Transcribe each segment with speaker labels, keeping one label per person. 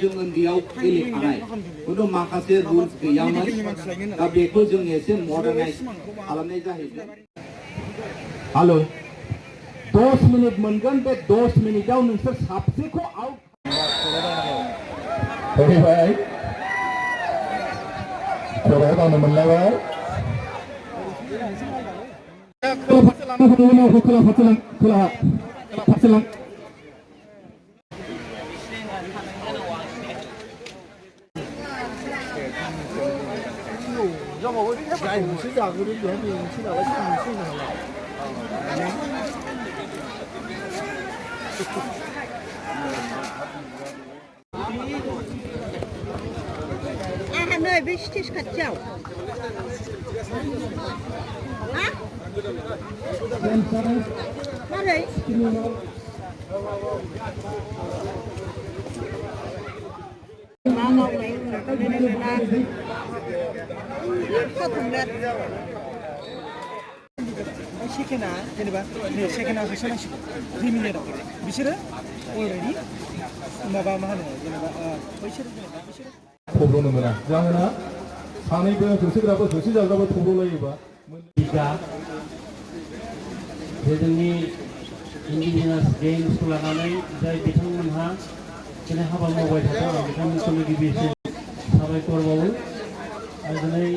Speaker 1: जों उन्दैयाव गेलेखानाय खिन्थु माखासे रुल्स गैयामोन दा बेखौ जों एसे मडार्नाइज खालामनाय जाहैबाय। हेलो 10 मिनिट मोनगोन बे 10 मिनिटाव नोंसोर साबसेखौ आउट
Speaker 2: फैबाय खर'आव दांनो मोनलायबाय खोला फारसे लां
Speaker 3: नै बे स्टेज खाथियाव मारै मा मावनाय
Speaker 4: सेकेन्डआ जेनेबा सेकेन्डआ होसोनांसिगौ 3 मिनिटआव बिसोरो अलरेडि माबा मा होनो जेनेबा बैसोर जेनेबा बिसोरो
Speaker 2: थब्ल'नो मोना जाहोना सानैबो होसोग्राबो होसोजाग्राबो थब्ल'लायोबा
Speaker 5: बे जोंनि इन्डिजिनास गेम्सखौ लानानै जाय बिथांमोनहा दिनै हाबा मावबाय थादों बिथांमोनखौनो गिबिसिन साबायखर बावो आरो दिनै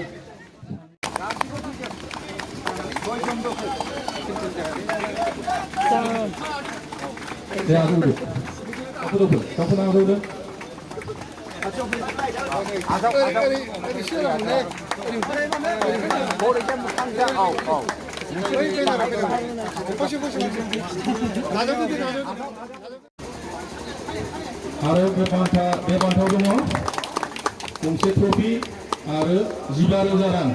Speaker 2: आरो बे बान्थायाव दङ गंसे ट्रफि आरो 15,000 रां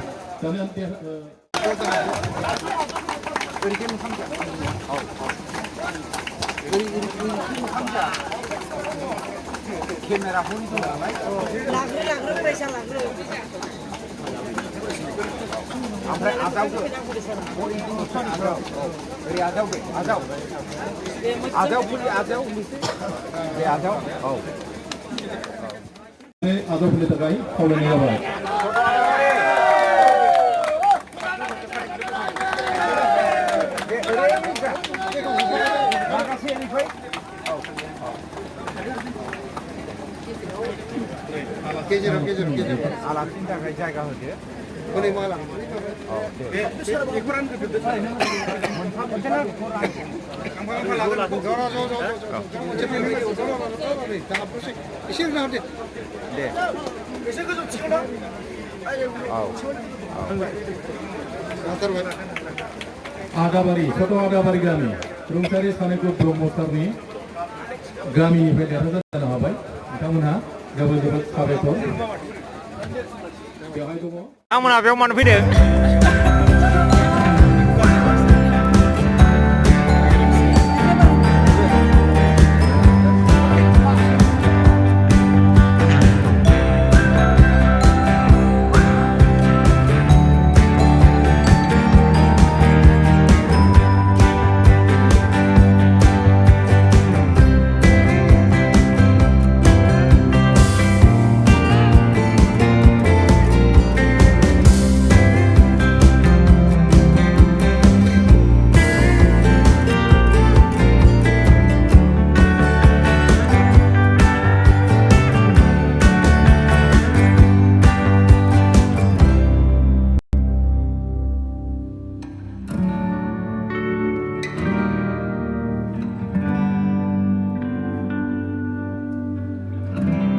Speaker 1: केमेराखौ
Speaker 3: लाग्रो फैसा लाग्रो
Speaker 1: ओमफ्राय आजावबो ओरै आजावदो आजावफोरनि आजावनोसै बे आजाव औ
Speaker 2: आजावफोरनि थाखाय खावलायनाय जाबाय
Speaker 1: गेजेराव आलासिनि थाखाय जायगा होदो हनै माला
Speaker 2: आदाबारि सत आदाबारि गामि रुंसारि सानैखौ ब्रह्म सारनि गामिनिफ्राय देरहासार जानो हाबाय बिथांमोनहा जोबोद साबायखर बेवहाय दङ
Speaker 6: आंमोनहा बेयाव मानो फैदों